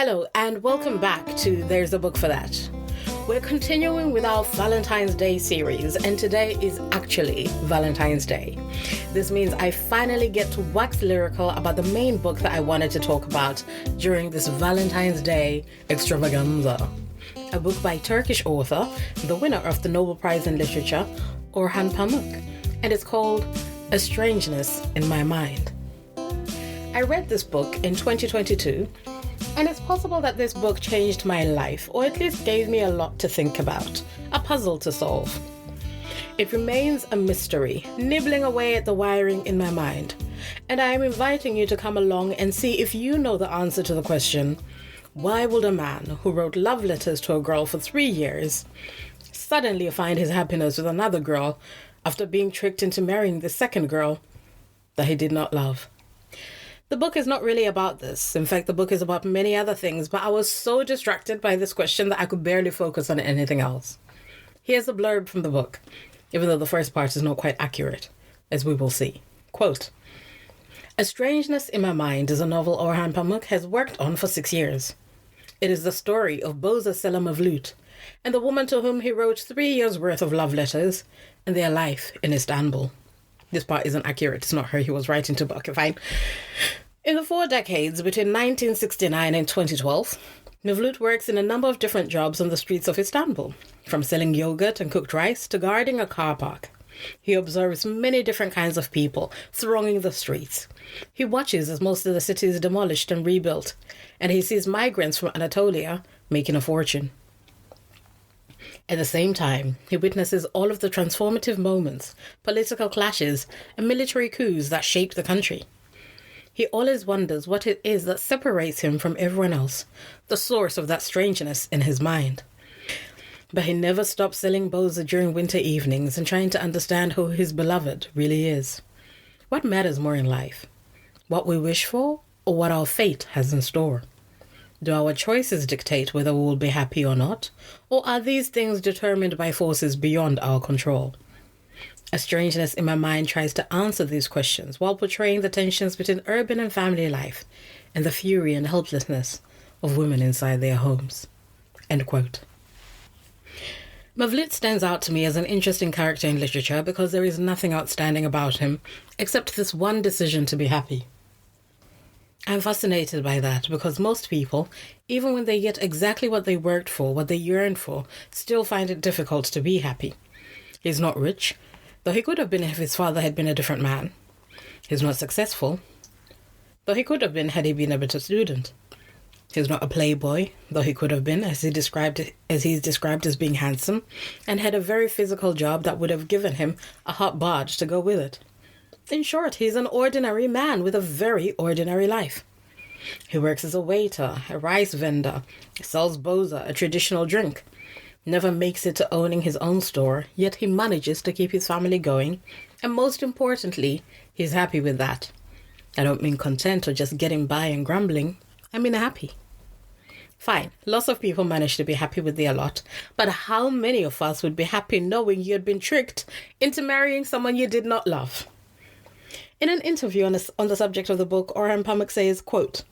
Hello and welcome back to There's a Book for That. We're continuing with our Valentine's Day series, and today is actually Valentine's Day. This means I finally get to wax lyrical about the main book that I wanted to talk about during this Valentine's Day extravaganza. A book by Turkish author, the winner of the Nobel Prize in Literature, Orhan Pamuk, and it's called A Strangeness in My Mind. I read this book in 2022, and it's possible that this book changed my life, or at least gave me a lot to think about, a puzzle to solve. It remains a mystery, nibbling away at the wiring in my mind, and I am inviting you to come along and see if you know the answer to the question, why would a man who wrote love letters to a girl for 3 years suddenly find his happiness with another girl after being tricked into marrying the second girl that he did not love? The book is not really about this. In fact, the book is about many other things, but I was so distracted by this question that I could barely focus on anything else. Here's a blurb from the book, even though the first part is not quite accurate, as we will see. Quote, A Strangeness in My Mind is a novel Orhan Pamuk has worked on for 6 years. It is the story of Boza Selamavlut and the woman to whom he wrote 3 years' worth of love letters and their life in Istanbul. This part isn't accurate. It's not her he was writing to, but okay, fine. In the 4 decades between 1969 and 2012, Mevlut works in a number of different jobs on the streets of Istanbul, from selling yogurt and cooked rice to guarding a car park. He observes many different kinds of people thronging the streets. He watches as most of the city is demolished and rebuilt, and he sees migrants from Anatolia making a fortune. At the same time, he witnesses all of the transformative moments, political clashes, and military coups that shaped the country. He always wonders what it is that separates him from everyone else, the source of that strangeness in his mind. But he never stops selling boza during winter evenings and trying to understand who his beloved really is. What matters more in life? What we wish for, or what our fate has in store? Do our choices dictate whether we will be happy or not, or are these things determined by forces beyond our control? A Strangeness in My Mind tries to answer these questions while portraying the tensions between urban and family life and the fury and helplessness of women inside their homes. End quote. Mevlut stands out to me as an interesting character in literature because there is nothing outstanding about him except this one decision to be happy. I'm fascinated by that because most people, even when they get exactly what they worked for, what they yearned for, still find it difficult to be happy. He's not rich, though he could have been if his father had been a different man. He's not successful, though he could have been had he been a better student. He's not a playboy, though he could have been, as he's described as being handsome, and had a very physical job that would have given him a hot barge to go with it. In short, he's an ordinary man with a very ordinary life. He works as a waiter, a rice vendor, sells boza, a traditional drink, never makes it to owning his own store, yet he manages to keep his family going, and most importantly, he's happy with that. I don't mean content or just getting by and grumbling, I mean happy. Fine, lots of people manage to be happy with their lot, but how many of us would be happy knowing you had been tricked into marrying someone you did not love? In an interview on the subject of the book, Orhan Pamuk says, quote,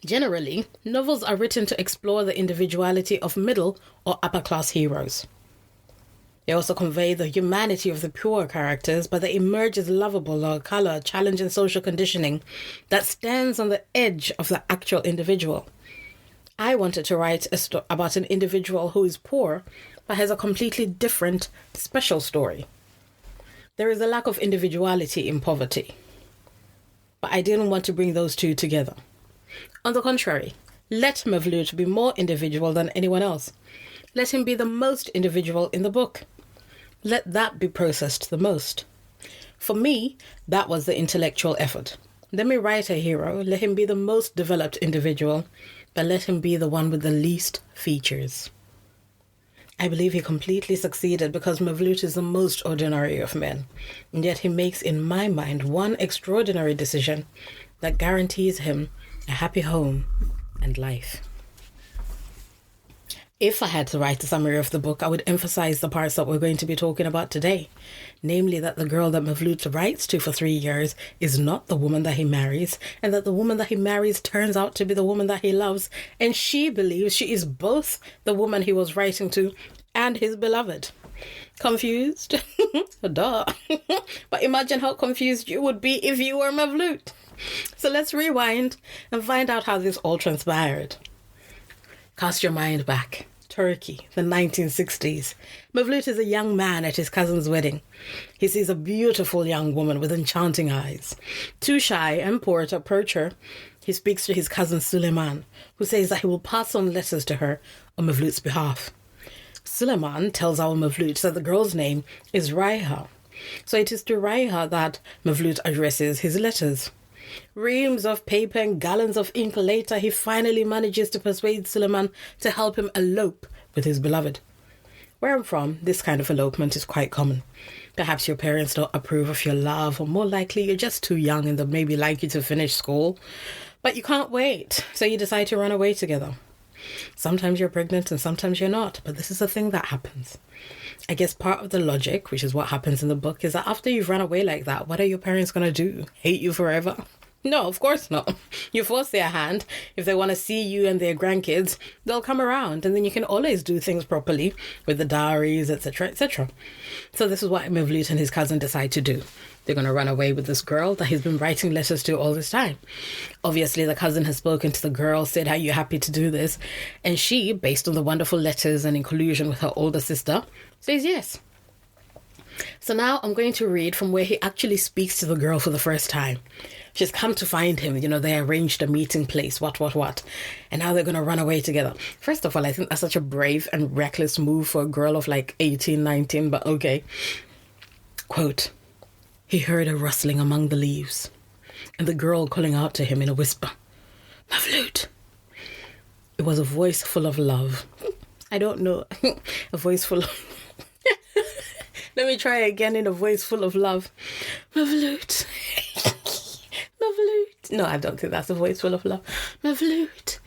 Generally, novels are written to explore the individuality of middle or upper-class heroes. They also convey the humanity of the poor characters, but they emerge as lovable or color, challenging social conditioning that stands on the edge of the actual individual. I wanted to write about an individual who is poor, but has a completely different, special story. There is a lack of individuality in poverty, but I didn't want to bring those two together. On the contrary, let Mevlut be more individual than anyone else. Let him be the most individual in the book. Let that be processed the most. For me, that was the intellectual effort. Let me write a hero, let him be the most developed individual, but let him be the one with the least features. I believe he completely succeeded because Mevlut is the most ordinary of men, and yet he makes, in my mind, one extraordinary decision that guarantees him a happy home and life. If I had to write a summary of the book, I would emphasize the parts that we're going to be talking about today. Namely, that the girl that Mavlut writes to for 3 years is not the woman that he marries, and that the woman that he marries turns out to be the woman that he loves, and she believes she is both the woman he was writing to and his beloved. Confused? Duh. But imagine how confused you would be if you were Mavlut. So let's rewind and find out how this all transpired. Cast your mind back. Turkey, the 1960s. Mavlut is a young man at his cousin's wedding. He sees a beautiful young woman with enchanting eyes. Too shy and poor to approach her, he speaks to his cousin Suleiman, who says that he will pass on letters to her on Mavlut's behalf. Suleiman tells our Mavlut that the girl's name is Raiha, so it is to Raiha that Mavlut addresses his letters. Reams of paper and gallons of ink later, he finally manages to persuade Suleiman to help him elope with his beloved. Where I'm from, this kind of elopement is quite common. Perhaps your parents don't approve of your love, or more likely you're just too young and they'll maybe like you to finish school, but you can't wait, so you decide to run away together. Sometimes you're pregnant and sometimes you're not, but this is a thing that happens. I guess part of the logic, which is what happens in the book, is that after you've run away like that, what are your parents going to do? Hate you forever? No, of course not. You force their hand. If they want to see you and their grandkids, they'll come around, and then you can always do things properly with the dowries, etc., etc. So this is what Mavlut and his cousin decide to do. They're going to run away with this girl that he's been writing letters to all this time. Obviously, the cousin has spoken to the girl, said, "Are you happy to do this?" And she, based on the wonderful letters and in collusion with her older sister, says yes. So now I'm going to read from where he actually speaks to the girl for the first time. She's come to find him, they arranged a meeting place, what. And now they're going to run away together. First of all, I think that's such a brave and reckless move for a girl of like 18, 19, but okay. Quote, he heard a rustling among the leaves, and the girl calling out to him in a whisper, "Mavlut." It was a voice full of love. I don't know, a voice full of... Let me try again in a voice full of love. Mavlut. Mavlut. No, I don't think that's a voice full of love. Mavlut.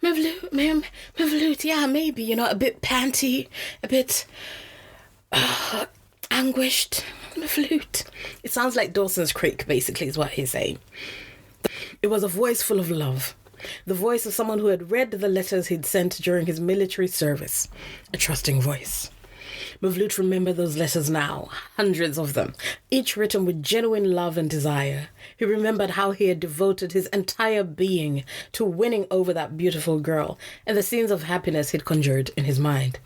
Mavlut. Yeah, maybe, a bit panty, a bit anguished. Mavlut. It sounds like Dawson's Creek, basically, is what he's saying. It was a voice full of love. The voice of someone who had read the letters he'd sent during his military service. A trusting voice. Mavlut remembered those letters now, hundreds of them, each written with genuine love and desire. He remembered how he had devoted his entire being to winning over that beautiful girl and the scenes of happiness he'd conjured in his mind.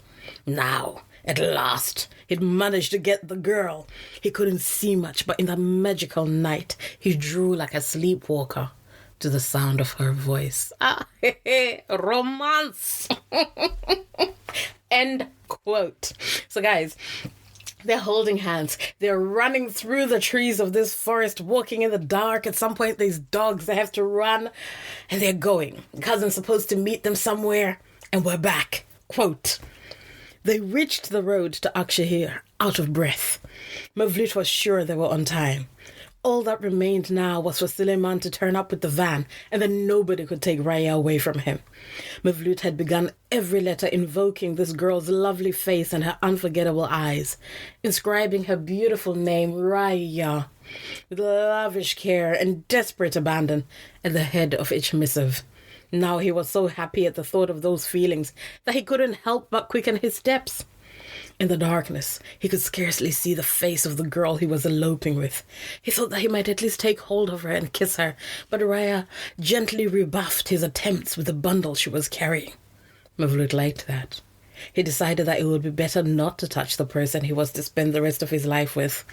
Now, at last, he'd managed to get the girl. He couldn't see much, but in that magical night, he drew like a sleepwalker to the sound of her voice. Romance! End quote. So guys, they're holding hands. They're running through the trees of this forest, walking in the dark. At some point, these dogs, they have to run, and they're going. Cousin's supposed to meet them somewhere, and we're back. Quote, they reached the road to Akshahir, out of breath. Mavlut was sure they were on time. All that remained now was for Suleiman to turn up with the van, and then nobody could take Raya away from him. Mavlut had begun every letter invoking this girl's lovely face and her unforgettable eyes, inscribing her beautiful name, Raya, with lavish care and desperate abandon at the head of each missive. Now he was so happy at the thought of those feelings that he couldn't help but quicken his steps. In the darkness, he could scarcely see the face of the girl he was eloping with. He thought that he might at least take hold of her and kiss her, but Raya gently rebuffed his attempts with the bundle she was carrying. Mavlut liked that. He decided that it would be better not to touch the person he was to spend the rest of his life with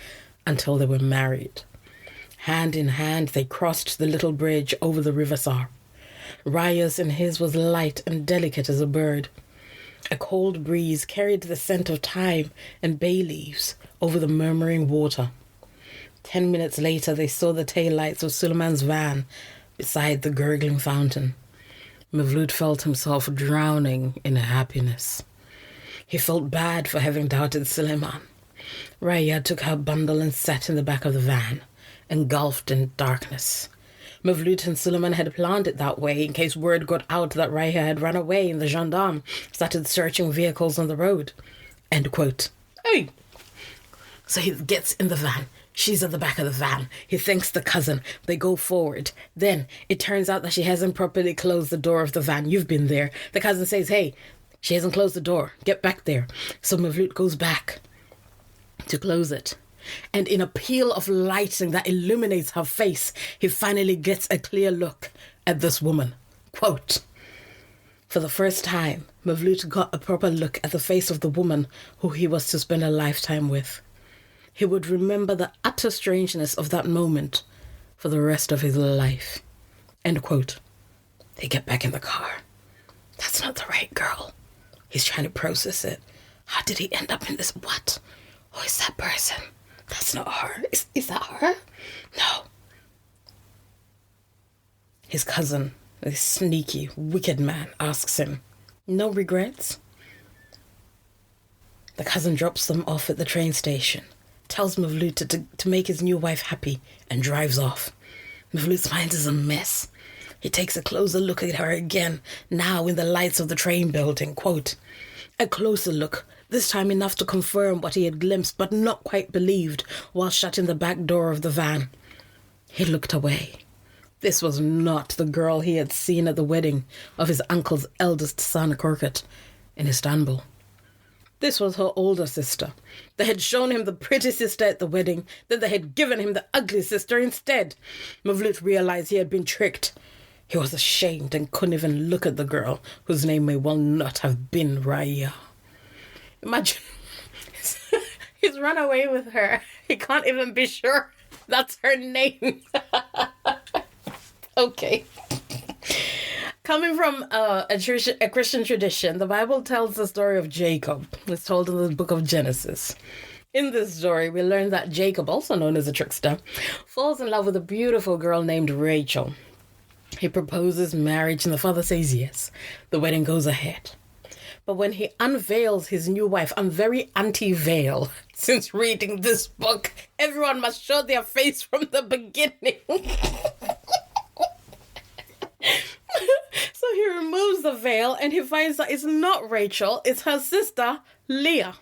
until they were married. Hand in hand, they crossed the little bridge over the river Sar. Raya's in his was light and delicate as a bird. A cold breeze carried the scent of thyme and bay leaves over the murmuring water. 10 minutes later, they saw the taillights of Suleiman's van beside the gurgling fountain. Mavlut felt himself drowning in happiness. He felt bad for having doubted Suleiman. Raya took her bundle and sat in the back of the van, engulfed in darkness. Mevlut and Suleiman had planned it that way in case word got out that Raya had run away and the gendarme started searching vehicles on the road. End quote. Hey! So he gets in the van. She's at the back of the van. He thanks the cousin. They go forward. Then it turns out that she hasn't properly closed the door of the van. You've been there. The cousin says, hey, she hasn't closed the door. Get back there. So Mevlut goes back to close it. And in a peal of lighting that illuminates her face, he finally gets a clear look at this woman. Quote, for the first time, Mevlut got a proper look at the face of the woman who he was to spend a lifetime with. He would remember the utter strangeness of that moment for the rest of his life. End quote. They get back in the car. That's not the right girl. He's trying to process it. How did he end up in this? What? Who is that person? That's not her. Is that her? No. His cousin, this sneaky, wicked man, asks him, no regrets? The cousin drops them off at the train station, tells Mevlut to make his new wife happy, and drives off. Mevlut's mind is a mess. He takes a closer look at her again, now in the lights of the train building. Quote, a closer look, this time enough to confirm what he had glimpsed but not quite believed while shutting the back door of the van. He looked away. This was not the girl he had seen at the wedding of his uncle's eldest son, Korkut, in Istanbul. This was her older sister. They had shown him the pretty sister at the wedding, then they had given him the ugly sister instead. Mevlut realized he had been tricked. He was ashamed and couldn't even look at the girl, whose name may well not have been Raya. Imagine, he's run away with her. He can't even be sure that's her name. Okay. Coming from a Christian tradition, the Bible tells the story of Jacob. It's told in the book of Genesis. In this story, we learn that Jacob, also known as a trickster, falls in love with a beautiful girl named Rachel. He proposes marriage and the father says yes. The wedding goes ahead. But when he unveils his new wife, I'm very anti-veil. Since reading this book, everyone must show their face from the beginning. So he removes the veil and he finds that it's not Rachel, it's her sister, Leah.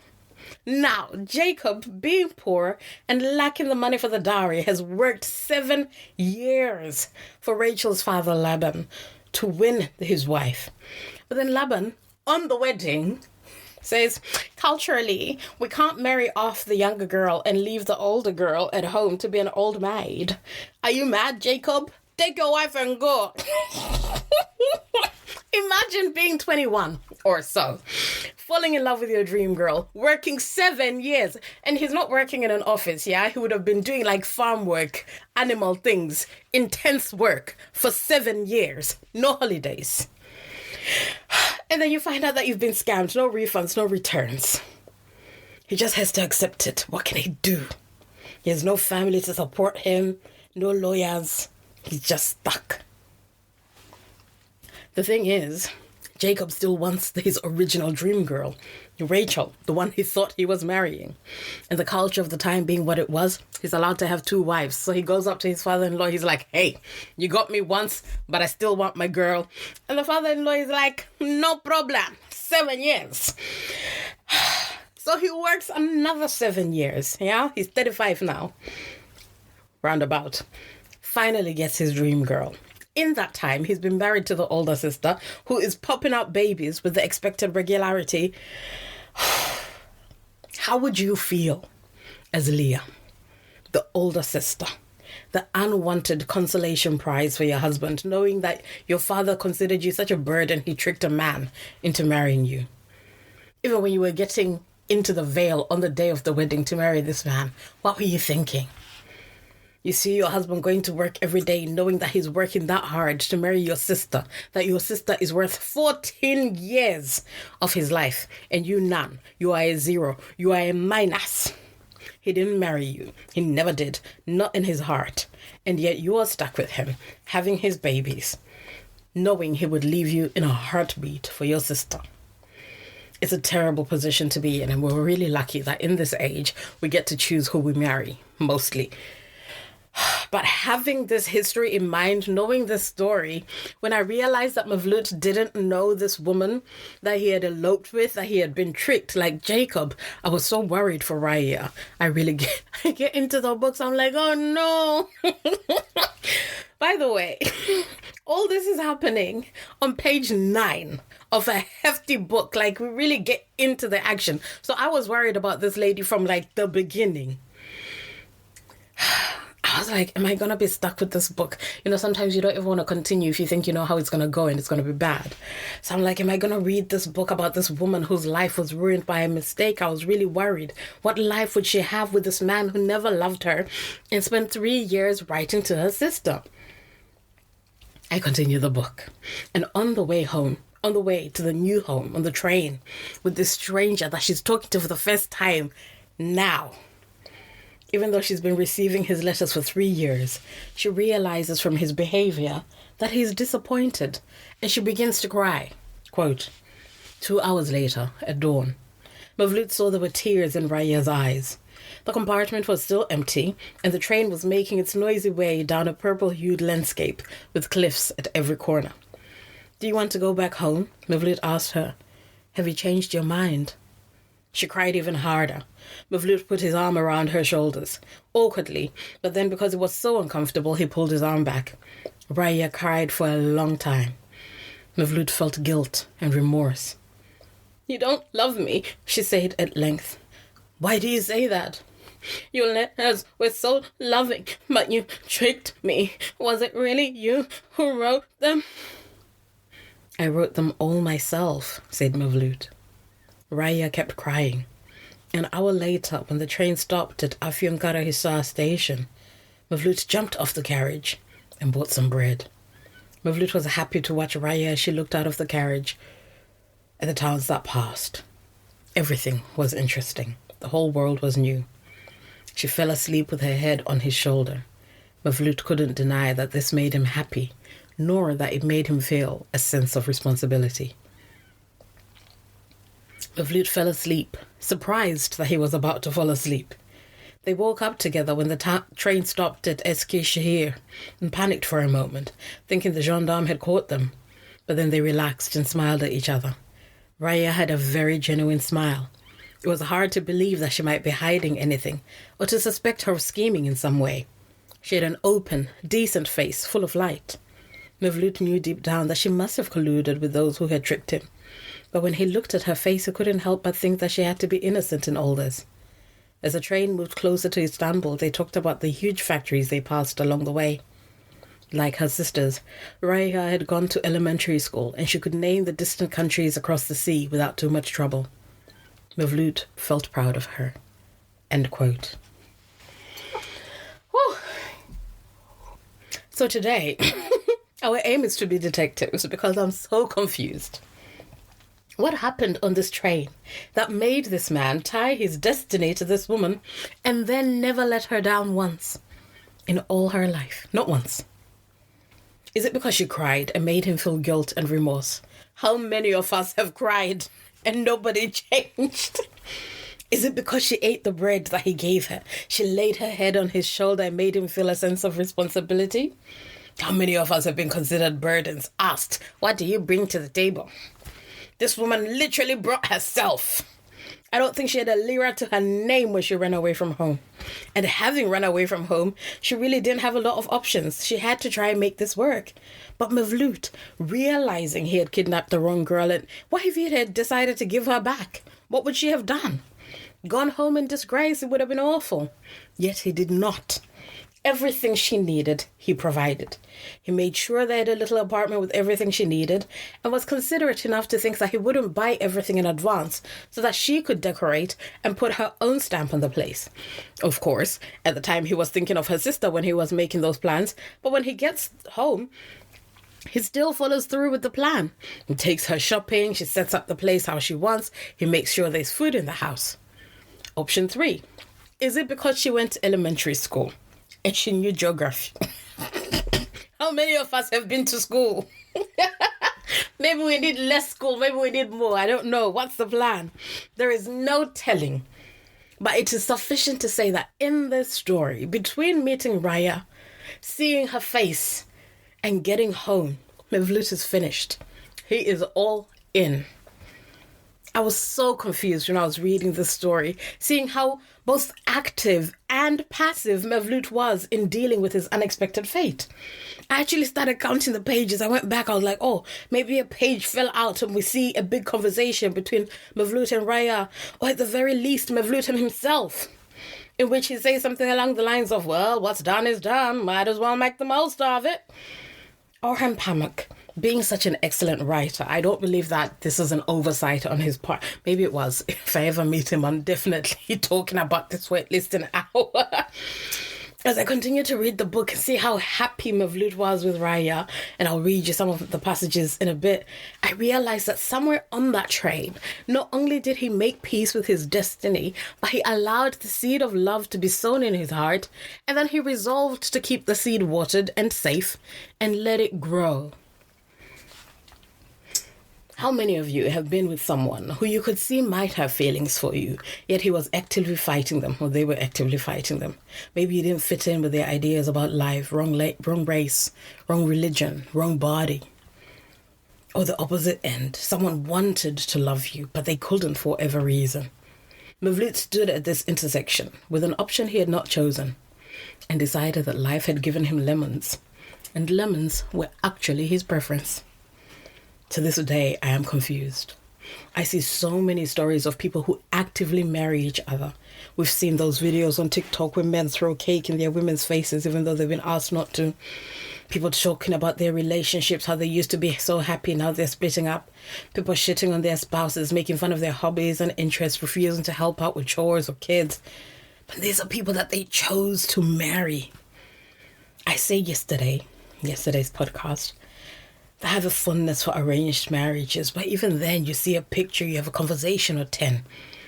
Now, Jacob, being poor and lacking the money for the dowry, has worked 7 years for Rachel's father, Laban, to win his wife. But then Laban, on the wedding, says, culturally, we can't marry off the younger girl and leave the older girl at home to be an old maid. Are you mad, Jacob? Take your wife and go. Imagine being 21 or so, falling in love with your dream girl, working 7 years, and he's not working in an office, yeah? He would have been doing like farm work, animal things, intense work for 7 years, no holidays. And then you find out that you've been scammed, no refunds, no returns. He just has to accept it. What can he do? He has no family to support him, no lawyers. He's just stuck. The thing is, Jacob still wants his original dream girl, Rachel, the one he thought he was marrying. And the culture of the time being what it was, he's allowed to have 2 wives. So he goes up to his father-in-law. He's like, hey, you got me once, but I still want my girl. And the father-in-law is like, no problem, 7 years. So he works another 7 years. Yeah, he's 35 now. Roundabout. Finally gets his dream girl. In that time, he's been married to the older sister, who is popping out babies with the expected regularity. How would you feel as Leah, the older sister, the unwanted consolation prize for your husband, knowing that your father considered you such a burden, he tricked a man into marrying you? Even when you were getting into the veil on the day of the wedding to marry this man, what were you thinking? You see your husband going to work every day knowing that he's working that hard to marry your sister, that your sister is worth 14 years of his life, and you none. You are a 0. You are a minus. He didn't marry you. He never did. Not in his heart. And yet you are stuck with him, having his babies, knowing he would leave you in a heartbeat for your sister. It's a terrible position to be in, and we're really lucky that in this age, we get to choose who we marry, mostly. But having this history in mind, knowing this story, when I realized that Mavlut didn't know this woman that he had eloped with, that he had been tricked like Jacob, I was so worried for Raya. I really get into the books. I'm like, oh no. By the way, all this is happening on page 9 of a hefty book. Like, we really get into the action. So I was worried about this lady from like the beginning. I was like, am I going to be stuck with this book? You know, sometimes you don't even want to continue if you think you know how it's going to go and it's going to be bad. So I'm like, am I going to read this book about this woman whose life was ruined by a mistake? I was really worried. What life would she have with this man who never loved her and spent 3 years writing to her sister? I continue the book. And on the way home, on the way to the new home, on the train, with this stranger that she's talking to for the first time now, even though she's been receiving his letters for 3 years, she realizes from his behavior that he's disappointed, and she begins to cry. Quote, 2 hours later, at dawn, Mavlut saw there were tears in Raya's eyes. The compartment was still empty, and the train was making its noisy way down a purple-hued landscape with cliffs at every corner. Do you want to go back home? Mavlut asked her. Have you changed your mind? She cried even harder. Mavlut put his arm around her shoulders, awkwardly, but then because it was so uncomfortable, he pulled his arm back. Raya cried for a long time. Mavlut felt guilt and remorse. You don't love me, she said at length. Why do you say that? Your letters were so loving, but you tricked me. Was it really you who wrote them? I wrote them all myself, said Mavlut. Raya kept crying. An hour later, when the train stopped at Afyonkara Hisar station, Mavlut jumped off the carriage and bought some bread. Mavlut was happy to watch Raya as she looked out of the carriage at the towns that passed. Everything was interesting. The whole world was new. She fell asleep with her head on his shoulder. Mavlut couldn't deny that this made him happy, nor that it made him feel a sense of responsibility. Mavlut fell asleep, surprised that he was about to fall asleep. They woke up together when the train stopped at Eskishehir and panicked for a moment, thinking the gendarme had caught them. But then they relaxed and smiled at each other. Raya had a very genuine smile. It was hard to believe that she might be hiding anything or to suspect her of scheming in some way. She had an open, decent face full of light. Mavlut knew deep down that she must have colluded with those who had tricked him. But when he looked at her face, he couldn't help but think that she had to be innocent in all this. As the train moved closer to Istanbul, they talked about the huge factories they passed along the way. Like her sisters, Raya had gone to elementary school, and she could name the distant countries across the sea without too much trouble. Mavlut felt proud of her. End quote. Whew. So today, our aim is to be detectives because I'm so confused. What happened on this train that made this man tie his destiny to this woman and then never let her down once in all her life? Not once. Is it because she cried and made him feel guilt and remorse? How many of us have cried and nobody changed? Is it because she ate the bread that he gave her? She laid her head on his shoulder and made him feel a sense of responsibility? How many of us have been considered burdens, asked, what do you bring to the table? This woman literally brought herself. I don't think she had a lira to her name when she ran away from home. And having run away from home, she really didn't have a lot of options. She had to try and make this work. But Mavlut, realizing he had kidnapped the wrong girl, and what if he had decided to give her back? What would she have done? Gone home in disgrace? It would have been awful. Yet he did not. Everything she needed, he provided. He made sure they had a little apartment with everything she needed and was considerate enough to think that he wouldn't buy everything in advance so that she could decorate and put her own stamp on the place. Of course, at the time he was thinking of her sister when he was making those plans, but when he gets home, he still follows through with the plan. He takes her shopping, she sets up the place how she wants, he makes sure there's food in the house. Option 3. Is it because she went to elementary school and she knew geography? How many of us have been to school? Maybe we need less school, maybe we need more. I don't know. What's the plan? There is no telling. But it is sufficient to say that in this story, between meeting Raya, seeing her face, and getting home, Mevlut is finished. He is all in. I was so confused when I was reading this story, seeing how both active and passive Mevlut was in dealing with his unexpected fate. I actually started counting the pages. I went back, I was like, oh, maybe a page fell out and we see a big conversation between Mevlut and Raya, or at the very least, Mevlut and himself, in which he says something along the lines of, well, what's done is done, might as well make the most of it. Orhan Pamuk, being such an excellent writer, I don't believe that this is an oversight on his part. Maybe it was. If I ever meet him, I'm definitely talking about this for at least an hour. As I continue to read the book and see how happy Mevlut was with Raya, and I'll read you some of the passages in a bit, I realized that somewhere on that train, not only did he make peace with his destiny, but he allowed the seed of love to be sown in his heart, and then he resolved to keep the seed watered and safe and let it grow. How many of you have been with someone who you could see might have feelings for you, yet he was actively fighting them, or they were actively fighting them? Maybe you didn't fit in with their ideas about life, wrong race, wrong religion, wrong body. Or the opposite end, someone wanted to love you, but they couldn't for whatever reason. Mevlut stood at this intersection with an option he had not chosen and decided that life had given him lemons, and lemons were actually his preference. To this day, I am confused. I see so many stories of people who actively marry each other. We've seen those videos on TikTok where men throw cake in their women's faces even though they've been asked not to. People talking about their relationships, how they used to be so happy, now they're splitting up. People shitting on their spouses, making fun of their hobbies and interests, refusing to help out with chores or kids. But these are people that they chose to marry. I say yesterday's podcast, I have a fondness for arranged marriages, but even then you see a picture, you have a conversation or 10.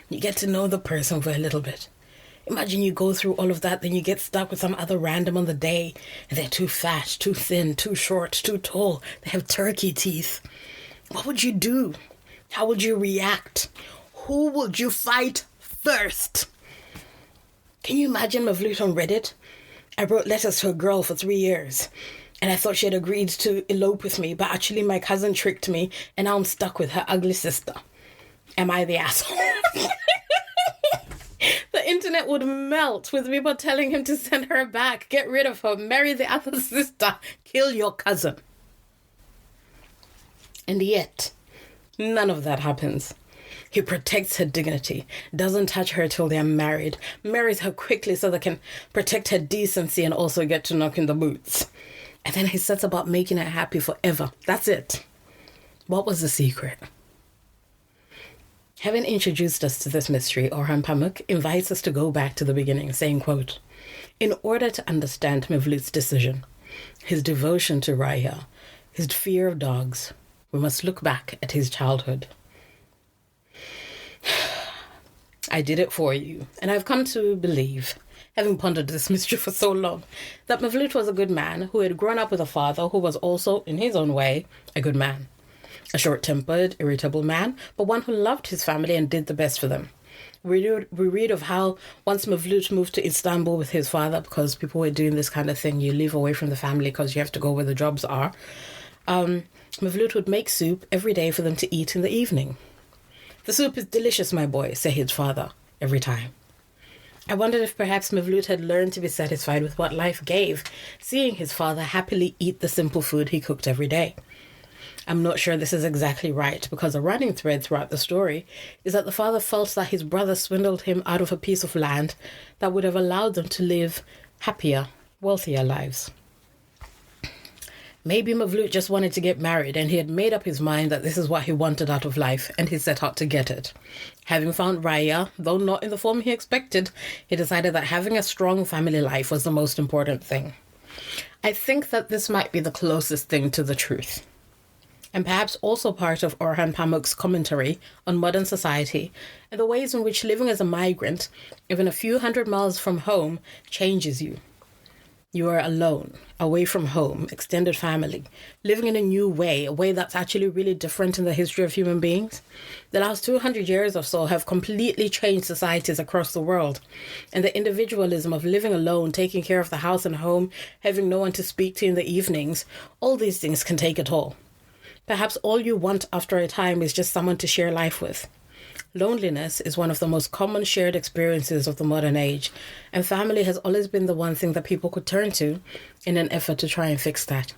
You get to know the person for a little bit. Imagine you go through all of that, then you get stuck with some other random on the day, and they're too fat, too thin, too short, too tall. They have turkey teeth. What would you do? How would you react? Who would you fight first? Can you imagine Mevlut on Reddit? I wrote letters to a girl for 3 years. And I thought she had agreed to elope with me, but actually my cousin tricked me, and now I'm stuck with her ugly sister. Am I the asshole? The internet would melt with people telling him to send her back, get rid of her, marry the other sister, kill your cousin. And yet, none of that happens. He protects her dignity, doesn't touch her till they're married, marries her quickly so they can protect her decency and also get to knock in the boots. And then he sets about making her happy forever. That's it. What was the secret? Having introduced us to this mystery, Orhan Pamuk invites us to go back to the beginning, saying, quote, in order to understand Mevlut's decision, his devotion to Raya, his fear of dogs, we must look back at his childhood. I did it for you, and I've come to believe, having pondered this mystery for so long, that Mevlut was a good man who had grown up with a father who was also, in his own way, a good man. A short-tempered, irritable man, but one who loved his family and did the best for them. We read of how once Mevlut moved to Istanbul with his father, because people were doing this kind of thing, you live away from the family because you have to go where the jobs are. Mevlut would make soup every day for them to eat in the evening. The soup is delicious, my boy, said his father, every time. I wondered if perhaps Mevlut had learned to be satisfied with what life gave, seeing his father happily eat the simple food he cooked every day. I'm not sure this is exactly right, because a running thread throughout the story is that the father felt that his brother swindled him out of a piece of land that would have allowed them to live happier, wealthier lives. Maybe Mevlut just wanted to get married and he had made up his mind that this is what he wanted out of life and he set out to get it. Having found Raya, though not in the form he expected, he decided that having a strong family life was the most important thing. I think that this might be the closest thing to the truth. And perhaps also part of Orhan Pamuk's commentary on modern society and the ways in which living as a migrant, even a few hundred miles from home, changes you. You are alone, away from home, extended family, living in a new way, a way that's actually really different in the history of human beings. The last 200 years or so have completely changed societies across the world. And the individualism of living alone, taking care of the house and home, having no one to speak to in the evenings, all these things can take a toll. Perhaps all you want after a time is just someone to share life with. Loneliness is one of the most common shared experiences of the modern age, and family has always been the one thing that people could turn to in an effort to try and fix that.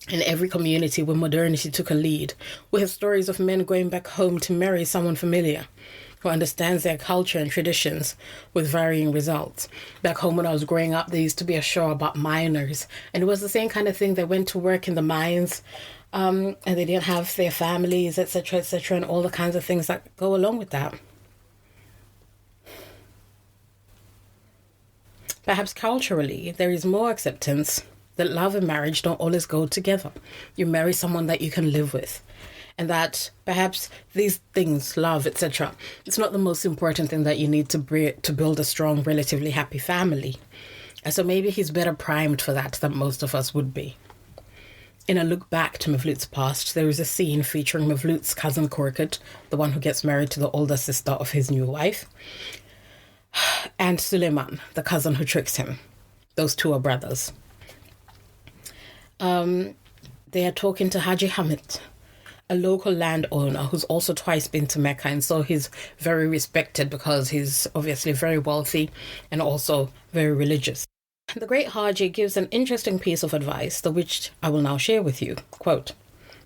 In every community where modernity took a lead, we have stories of men going back home to marry someone familiar, who understands their culture and traditions, with varying results. Back home when I was growing up, there used to be a show about miners, and it was the same kind of thing. They went to work in the mines, and they didn't have their families, etc., and all the kinds of things that go along with that. Perhaps culturally, there is more acceptance that love and marriage don't always go together. You marry someone that you can live with. And that perhaps these things, love, etc., it's not the most important thing that you need to build a strong, relatively happy family. And so maybe he's better primed for that than most of us would be. In a look back to Mevlut's past, there is a scene featuring Mevlut's cousin Korkut, the one who gets married to the older sister of his new wife, and Suleiman, the cousin who tricks him. Those two are brothers. They are talking to Haji Hamid, a local landowner who's also twice been to Mecca, and so he's very respected because he's obviously very wealthy and also very religious. The great Haji gives an interesting piece of advice, the which I will now share with you. Quote,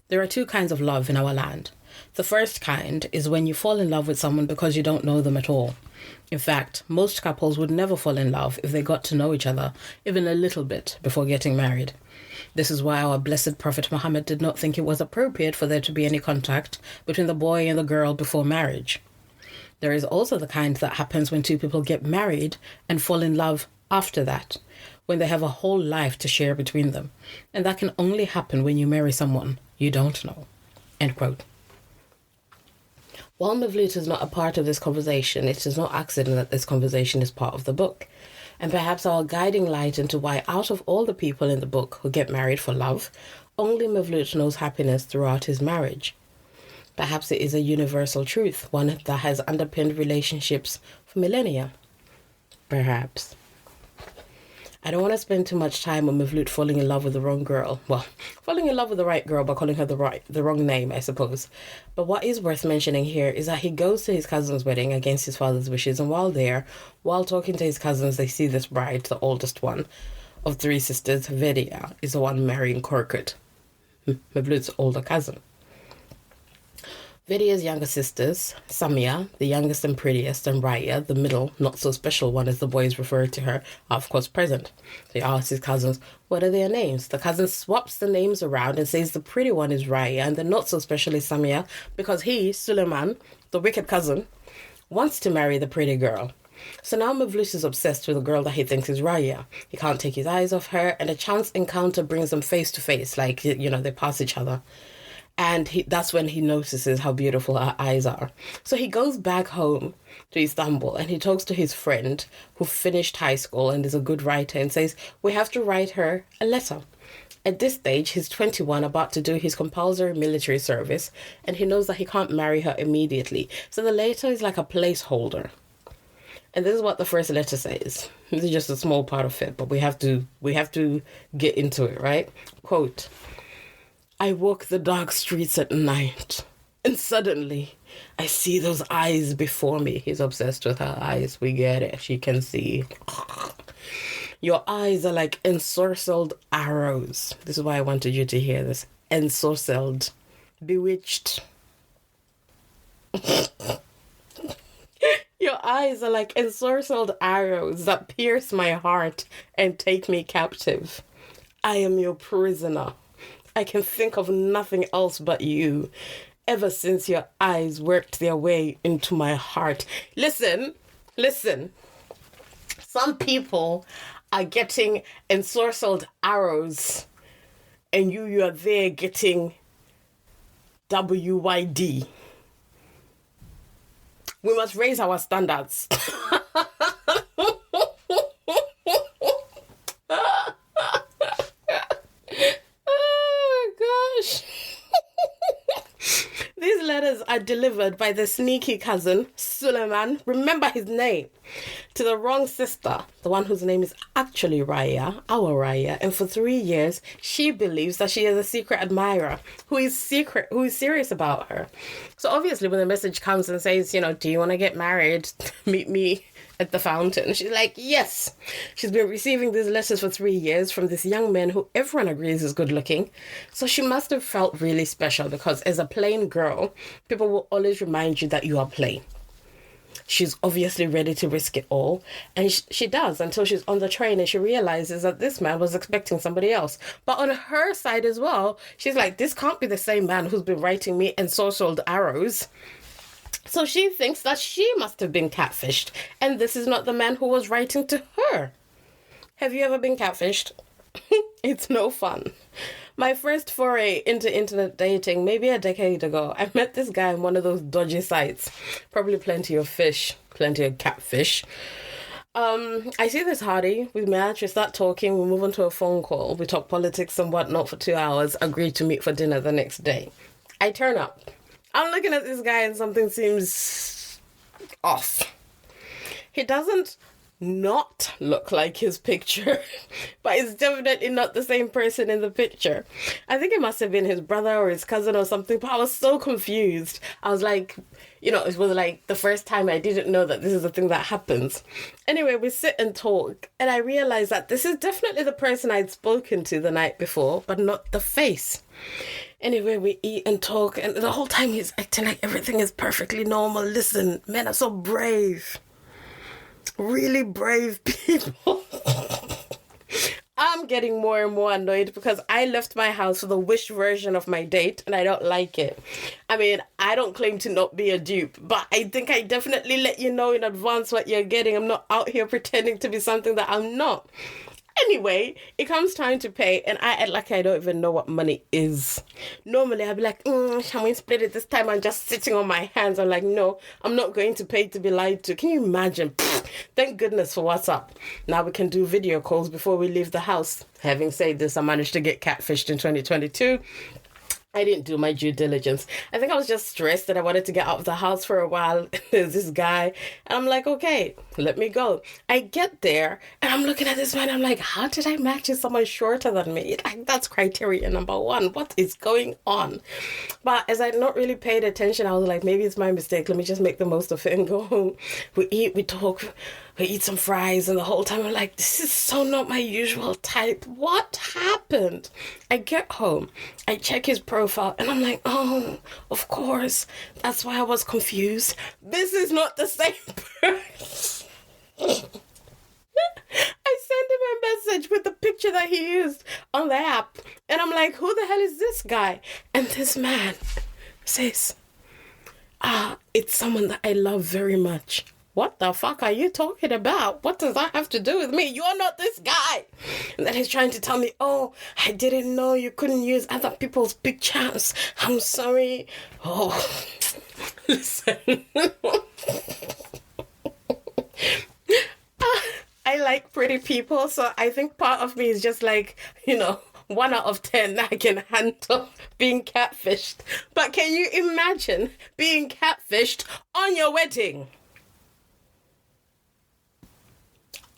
"There are two kinds of love in our land. The first kind is when you fall in love with someone because you don't know them at all. In fact, most couples would never fall in love if they got to know each other, even a little bit, before getting married. This is why our blessed Prophet Muhammad did not think it was appropriate for there to be any contact between the boy and the girl before marriage. There is also the kind that happens when two people get married and fall in love after that, when they have a whole life to share between them. And that can only happen when you marry someone you don't know." End quote. While Mevlut is not a part of this conversation, it is no accident that this conversation is part of the book. And perhaps our guiding light into why out of all the people in the book who get married for love, only Mevlut knows happiness throughout his marriage. Perhaps it is a universal truth, one that has underpinned relationships for millennia. Perhaps. I don't want to spend too much time on Mevlut falling in love with the wrong girl. Well, falling in love with the right girl by calling her the wrong name, I suppose. But what is worth mentioning here is that he goes to his cousin's wedding against his father's wishes, and while talking to his cousins, they see this bride, the oldest one of three sisters, Vedia, is the one marrying Korkut, Mevlut's older cousin. Vedia's younger sisters, Samia, the youngest and prettiest, and Raya, the middle, not so special one as the boys refer to her, are of course present. So he asks his cousins, what are their names? The cousin swaps the names around and says the pretty one is Raya and the not so special is Samia, because he, Suleiman, the wicked cousin, wants to marry the pretty girl. So now Mevlut is obsessed with a girl that he thinks is Raya. He can't take his eyes off her, and a chance encounter brings them face to face, like, they pass each other. And that's when he notices how beautiful her eyes are. So he goes back home to Istanbul and he talks to his friend who finished high school and is a good writer and says, we have to write her a letter. At this stage, he's 21, about to do his compulsory military service, and he knows that he can't marry her immediately. So the letter is like a placeholder. And this is what the first letter says. This is just a small part of it, but we have to get into it, right? Quote, "I walk the dark streets at night, and suddenly I see those eyes before me." He's obsessed with her eyes. We get it. She can see. "Your eyes are like ensorcelled arrows." This is why I wanted you to hear this. Ensorcelled. Bewitched. "Your eyes are like ensorcelled arrows that pierce my heart and take me captive. I am your prisoner. I can think of nothing else but you, ever since your eyes worked their way into my heart." Listen. Some people are getting ensorcelled arrows, and you are there getting WYD. We must raise our standards. are delivered by the sneaky cousin, Suleiman, remember his name, to the wrong sister, the one whose name is actually Raya, our Raya, and for 3 years, she believes that she is a secret admirer who is serious about her. So obviously when the message comes and says, do you want to get married? Meet me at the fountain. She's like, yes. She's been receiving these letters for 3 years from this young man who everyone agrees is good looking. So she must have felt really special because as a plain girl, people will always remind you that you are plain. She's obviously ready to risk it all. And she does until she's on the train and she realizes that this man was expecting somebody else. But on her side as well, she's like, this can't be the same man who's been writing me ensorcelled arrows. So she thinks that she must have been catfished, and this is not the man who was writing to her. Have you ever been catfished? It's no fun. My first foray into internet dating, maybe a decade ago, I met this guy on one of those dodgy sites. Probably plenty of catfish. I see this Hardy. We match, we start talking, we move on to a phone call, we talk politics and whatnot for 2 hours, agree to meet for dinner the next day. I turn up. I'm looking at this guy and something seems off. He doesn't not look like his picture, but it's definitely not the same person in the picture. I think it must have been his brother or his cousin or something, but I was so confused. I was like, it was like the first time I didn't know that this is a thing that happens. Anyway, we sit and talk, and I realized that this is definitely the person I'd spoken to the night before, but not the face. Anyway, we eat and talk, and the whole time he's acting like everything is perfectly normal. Listen, men are so brave. Really brave people. I'm getting more and more annoyed because I left my house for the wish version of my date and I don't like it. I mean, I don't claim to not be a dupe, but I think I definitely let you know in advance what you're getting. I'm not out here pretending to be something that I'm not. Anyway, it comes time to pay and I act like I don't even know what money is. Normally I'd be like, shall we split it? This time I'm just sitting on my hands. I'm like, no, I'm not going to pay to be lied to. Can you imagine? Thank goodness for WhatsApp. Now we can do video calls before we leave the house. Having said this, I managed to get catfished in 2022. I didn't do my due diligence. I think I was just stressed that I wanted to get out of the house for a while. There's this guy. And I'm like, okay, let me go. I get there and I'm looking at this man. I'm like, how did I match with someone shorter than me? Like, that's criteria number one. What is going on? But as I'd not really paid attention, I was like, maybe it's my mistake. Let me just make the most of it and go home. We eat, we talk, we eat some fries. And the whole time I'm like, this is so not my usual type. What happened? I get home. I check his profile and I'm like, oh, of course. That's why I was confused. This is not the same person. I sent him a message with the picture that he used on the app. And I'm like, who the hell is this guy? And this man says, it's someone that I love very much. What the fuck are you talking about? What does that have to do with me? You're not this guy. And then he's trying to tell me, oh, I didn't know you couldn't use other people's pictures. I'm sorry. Oh, listen. I like pretty people, so I think part of me is just like, 1 out of 10 I can handle being catfished. But can you imagine being catfished on your wedding?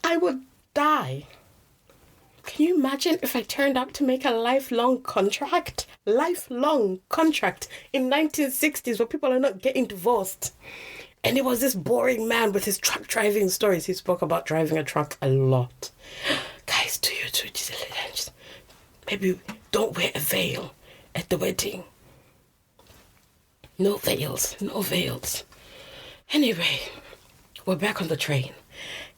I would die. Can you imagine if I turned up to make a lifelong contract? Lifelong contract in 1960s where people are not getting divorced. And it was this boring man with his truck driving stories. He spoke about driving a truck a lot. Guys, do your due diligence. Maybe don't wear a veil at the wedding. No veils. No veils. Anyway, we're back on the train.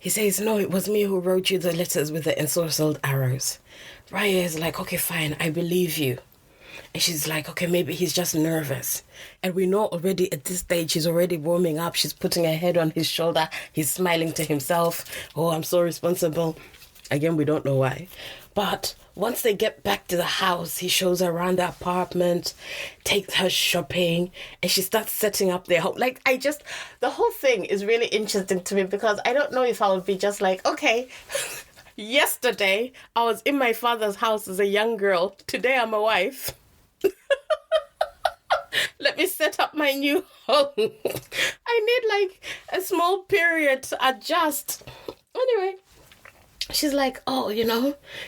He says, no, it was me who wrote you the letters with the ensorcelled arrows. Raya is like, okay, fine, I believe you. And she's like, okay, maybe he's just nervous. And we know already at this stage, she's already warming up. She's putting her head on his shoulder. He's smiling to himself. Oh, I'm so responsible. Again, we don't know why. But once they get back to the house, he shows her around the apartment, takes her shopping, and she starts setting up their home. The whole thing is really interesting to me because I don't know if I would be just like, okay, yesterday I was in my father's house as a young girl. Today I'm a wife. Let me set up my new home. I need like a small period to adjust. Anyway, she's like, oh,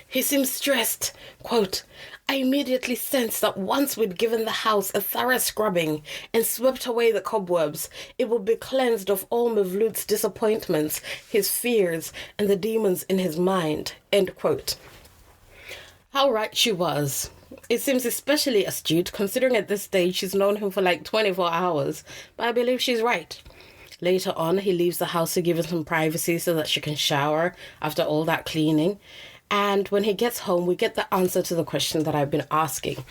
he seems stressed. Quote, I immediately sensed that once we'd given the house a thorough scrubbing and swept away the cobwebs, it would be cleansed of all Mevlut's disappointments, his fears, and the demons in his mind. End quote. How right she was. It seems especially astute, considering at this stage she's known him for like 24 hours, but I believe she's right. Later on, he leaves the house to give her some privacy so that she can shower after all that cleaning. And when he gets home, we get the answer to the question that I've been asking,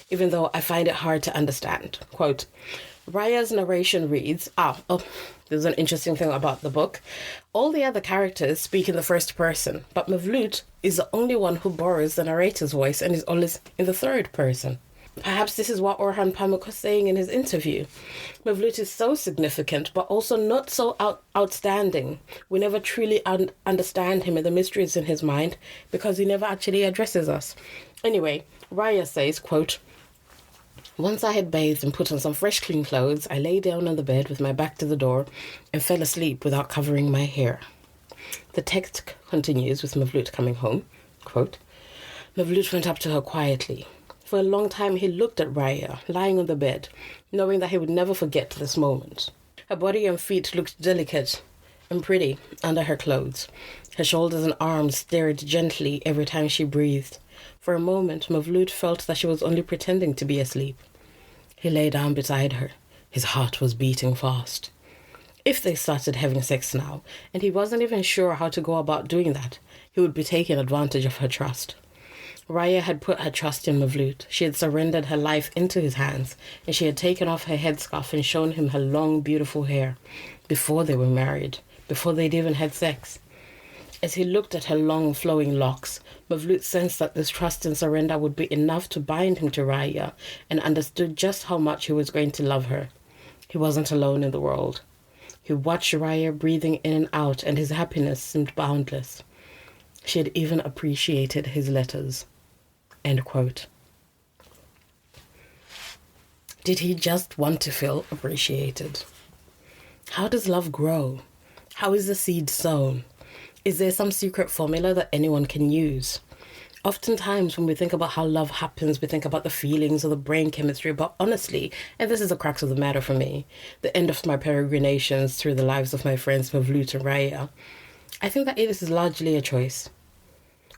even though I find it hard to understand. Quote, Raya's narration reads, there's an interesting thing about the book. All the other characters speak in the first person, but Mevlut is the only one who borrows the narrator's voice and is always in the third person. Perhaps this is what Orhan Pamuk was saying in his interview. Mevlut is so significant, but also not so outstanding. We never truly understand him and the mysteries in his mind because he never actually addresses us. Anyway, Raya says, quote, once I had bathed and put on some fresh clean clothes, I lay down on the bed with my back to the door and fell asleep without covering my hair. The text continues with Mevlut coming home. Quote, Mevlut went up to her quietly. For a long time, he looked at Raya, lying on the bed, knowing that he would never forget this moment. Her body and feet looked delicate and pretty under her clothes. Her shoulders and arms stirred gently every time she breathed. For a moment, Mevlut felt that she was only pretending to be asleep. He lay down beside her. His heart was beating fast. If they started having sex now, and he wasn't even sure how to go about doing that, he would be taking advantage of her trust. Raya had put her trust in Mevlut. She had surrendered her life into his hands, and she had taken off her headscarf and shown him her long, beautiful hair before they were married, before they'd even had sex. As he looked at her long, flowing locks, Mevlut sensed that this trust and surrender would be enough to bind him to Raya, and understood just how much he was going to love her. He wasn't alone in the world. He watched Raya breathing in and out, and his happiness seemed boundless. She had even appreciated his letters. End quote. Did he just want to feel appreciated? How does love grow? How is the seed sown? Is there some secret formula that anyone can use? Oftentimes when we think about how love happens, we think about the feelings or the brain chemistry, but honestly, and this is the crux of the matter for me, the end of my peregrinations through the lives of my friends Mevlut and Raya, I think that it is largely a choice.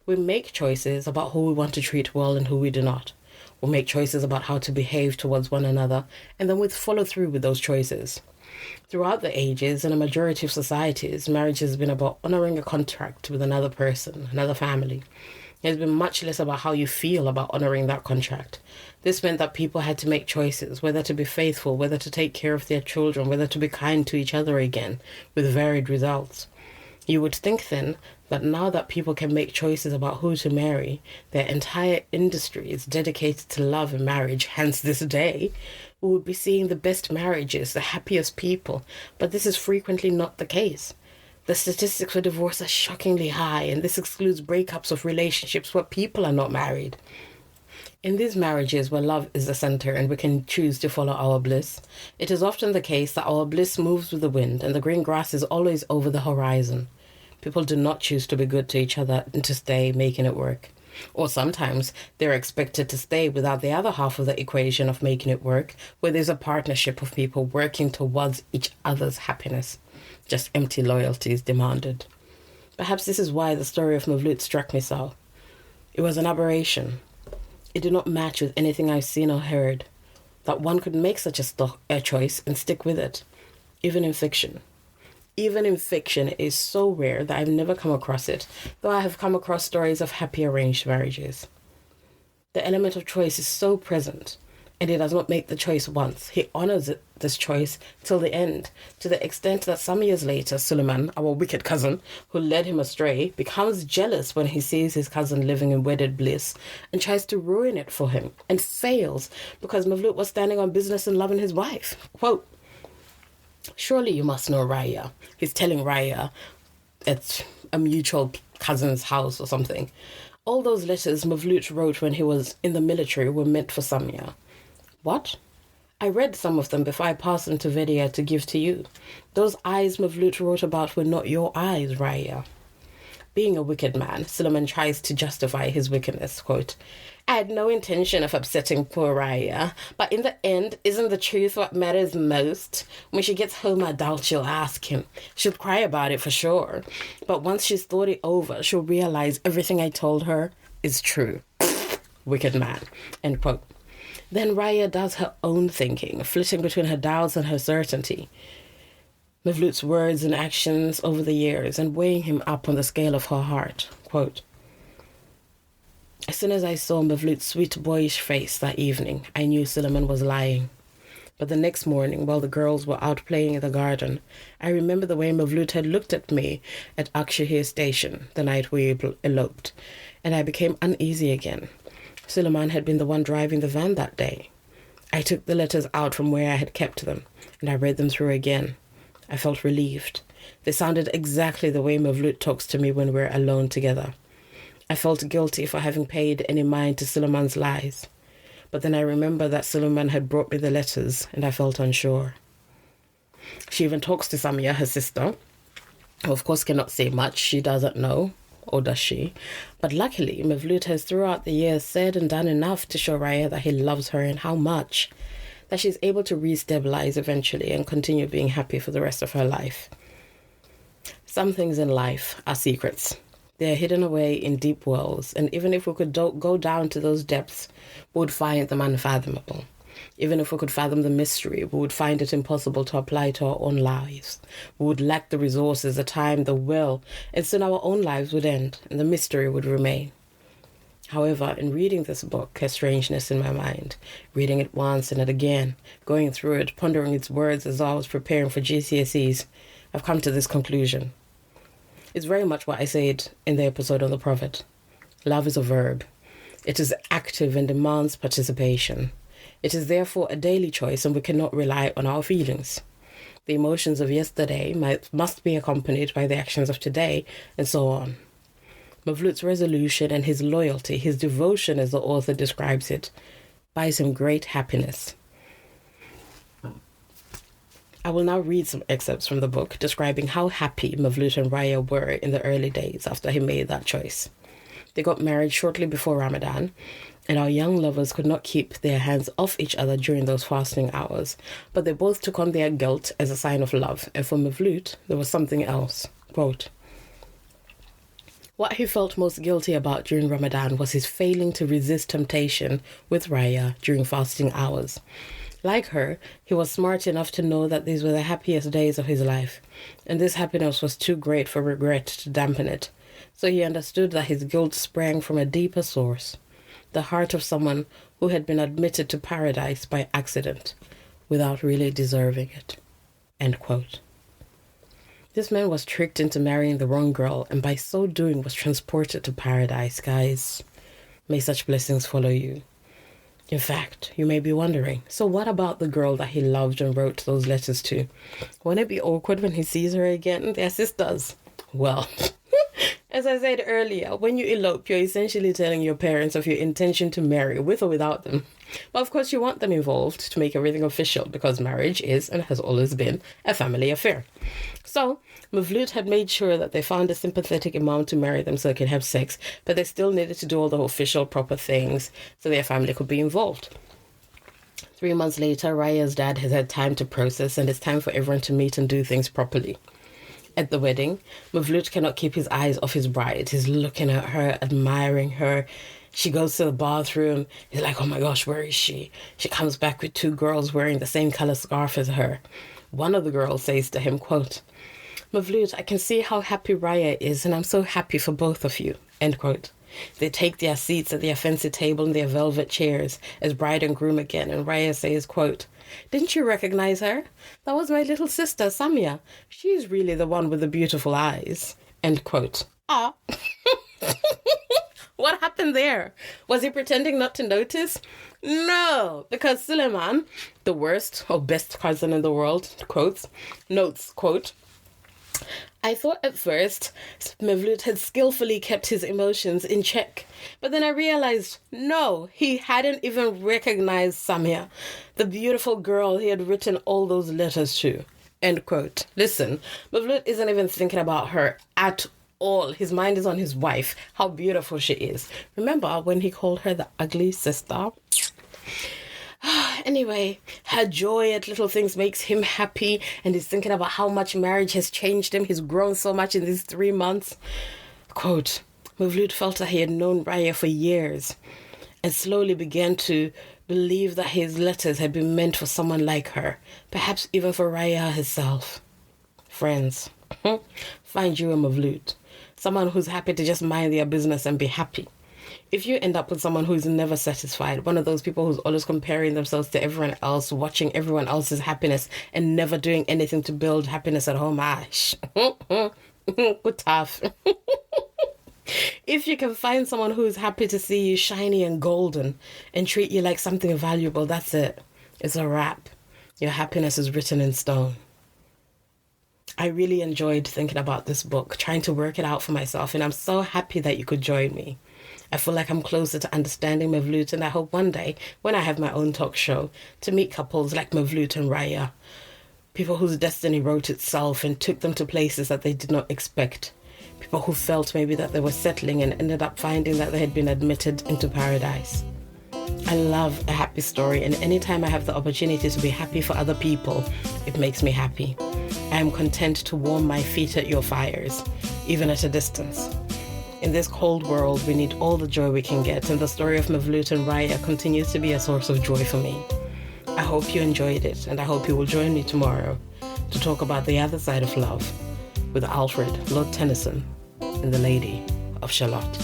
We make choices about who we want to treat well and who we do not. We make choices about how to behave towards one another, and then we follow through with those choices. Throughout the ages, in a majority of societies, marriage has been about honoring a contract with another person, another family. It has been much less about how you feel about honoring that contract. This meant that people had to make choices, whether to be faithful, whether to take care of their children, whether to be kind to each other again, with varied results. You would think then that now that people can make choices about who to marry, their entire industry is dedicated to love and marriage, hence this day, we would be seeing the best marriages, the happiest people, but this is frequently not the case. The statistics for divorce are shockingly high, and this excludes breakups of relationships where people are not married. In these marriages where love is the center and we can choose to follow our bliss, it is often the case that our bliss moves with the wind and the green grass is always over the horizon. People do not choose to be good to each other and to stay making it work. Or sometimes they're expected to stay without the other half of the equation of making it work, where there's a partnership of people working towards each other's happiness. Just empty loyalty is demanded. Perhaps this is why the story of Mevlut struck me so. It was an aberration. It did not match with anything I've seen or heard, that one could make such a choice and stick with it, even in fiction. Even in fiction, it is so rare that I've never come across it, though I have come across stories of happy arranged marriages. The element of choice is so present, and he does not make the choice once. He honors this choice till the end, to the extent that some years later, Suleiman, our wicked cousin, who led him astray, becomes jealous when he sees his cousin living in wedded bliss and tries to ruin it for him, and fails because Mevlut was standing on business and loving his wife. Quote, surely you must know Raya. He's telling Raya at a mutual cousin's house or something. All those letters Mevlut wrote when he was in the military were meant for Samia. What? I read some of them before I passed them to Vedia to give to you. Those eyes Mavlut wrote about were not your eyes, Raya. Being a wicked man, Suleiman tries to justify his wickedness, quote, I had no intention of upsetting poor Raya, but in the end, isn't the truth what matters most? When she gets home, I doubt she'll ask him. She'll cry about it for sure. But once she's thought it over, she'll realize everything I told her is true. Wicked man, end quote. Then Raya does her own thinking, flitting between her doubts and her certainty. Mavlut's words and actions over the years and weighing him up on the scale of her heart. Quote, as soon as I saw Mavlut's sweet boyish face that evening, I knew Suleiman was lying. But the next morning, while the girls were out playing in the garden, I remember the way Mavlut had looked at me at Akshahir station the night we eloped, and I became uneasy again. Suleiman had been the one driving the van that day. I took the letters out from where I had kept them, and I read them through again. I felt relieved. They sounded exactly the way Mavlut talks to me when we're alone together. I felt guilty for having paid any mind to Suleiman's lies. But then I remembered that Suleiman had brought me the letters, and I felt unsure. She even talks to Samia, her sister, who of course cannot say much. She doesn't know, or does she? But luckily, Mavlut has throughout the years said and done enough to show Raya that he loves her and how much, that she's able to re-stabilize eventually and continue being happy for the rest of her life. Some things in life are secrets. They are hidden away in deep wells, and even if we could go down to those depths, we would find them unfathomable. Even if we could fathom the mystery, we would find it impossible to apply to our own lives. We would lack the resources, the time, the will, and soon our own lives would end, and the mystery would remain. However, in reading this book, A Strangeness in My Mind, reading it once and again, going through it, pondering its words as I was preparing for GCSEs, I've come to this conclusion. It's very much what I said in the episode on the Prophet. Love is a verb. It is active and demands participation. It is therefore a daily choice, and we cannot rely on our feelings. The emotions of yesterday must be accompanied by the actions of today, and so on. Mavlut's resolution and his loyalty, his devotion as the author describes it, buys him great happiness. I will now read some excerpts from the book describing how happy Mavlut and Raya were in the early days after he made that choice. They got married shortly before Ramadan, and our young lovers could not keep their hands off each other during those fasting hours, but they both took on their guilt as a sign of love, and for Mavlut, there was something else. Quote, what he felt most guilty about during Ramadan was his failing to resist temptation with Raya during fasting hours. Like her, he was smart enough to know that these were the happiest days of his life, and this happiness was too great for regret to dampen it. So he understood that his guilt sprang from a deeper source, the heart of someone who had been admitted to paradise by accident, without really deserving it. End quote. This man was tricked into marrying the wrong girl, and by so doing was transported to paradise, guys. May such blessings follow you. In fact, you may be wondering, so what about the girl that he loved and wrote those letters to? Won't it be awkward when he sees her again? They're sisters. Well, as I said earlier, when you elope, you're essentially telling your parents of your intention to marry, with or without them. But of course, you want them involved to make everything official, because marriage is and has always been a family affair. So, Mavlut had made sure that they found a sympathetic imam to marry them so they could have sex, but they still needed to do all the official proper things so their family could be involved. 3 months later, Raya's dad has had time to process, and it's time for everyone to meet and do things properly. At the wedding, Mavlut cannot keep his eyes off his bride. He's looking at her, admiring her. She goes to the bathroom. He's like, oh my gosh, where is she? She comes back with 2 girls wearing the same color scarf as her. One of the girls says to him, quote, Mavlut, I can see how happy Raya is, and I'm so happy for both of you. End quote. They take their seats at their fancy table in their velvet chairs as bride and groom again, and Raya says, quote, didn't you recognize her? That was my little sister, Samia. She's really the one with the beautiful eyes. End quote. Ah. What happened there? Was he pretending not to notice? No, because Suleiman, the worst or best cousin in the world, quotes, notes, quote, I thought at first Mevlut had skillfully kept his emotions in check, but then I realized, no, he hadn't even recognized Samia, the beautiful girl he had written all those letters to. End quote. Listen, Mevlut isn't even thinking about her at all. His mind is on his wife, how beautiful she is. Remember when he called her the ugly sister? Anyway, her joy at little things makes him happy, and he's thinking about how much marriage has changed him. He's grown so much in these 3 months. Quote, Mevlut felt that he had known Raya for years and slowly began to believe that his letters had been meant for someone like her, perhaps even for Raya herself. Friends, find you a Mevlut, someone who's happy to just mind their business and be happy. If you end up with someone who's never satisfied, one of those people who's always comparing themselves to everyone else, watching everyone else's happiness and never doing anything to build happiness at home, good tough. If you can find someone who's happy to see you shiny and golden and treat you like something valuable, that's it. It's a wrap. Your happiness is written in stone. I really enjoyed thinking about this book, trying to work it out for myself, and I'm so happy that you could join me. I feel like I'm closer to understanding Mevlut, and I hope one day, when I have my own talk show, to meet couples like Mevlut and Raya, people whose destiny wrote itself and took them to places that they did not expect, people who felt maybe that they were settling and ended up finding that they had been admitted into paradise. I love a happy story, and anytime I have the opportunity to be happy for other people, it makes me happy. I am content to warm my feet at your fires, even at a distance. In this cold world, we need all the joy we can get, and the story of Mevlut and Raya continues to be a source of joy for me. I hope you enjoyed it, and I hope you will join me tomorrow to talk about the other side of love with Alfred, Lord Tennyson, and the Lady of Shalott.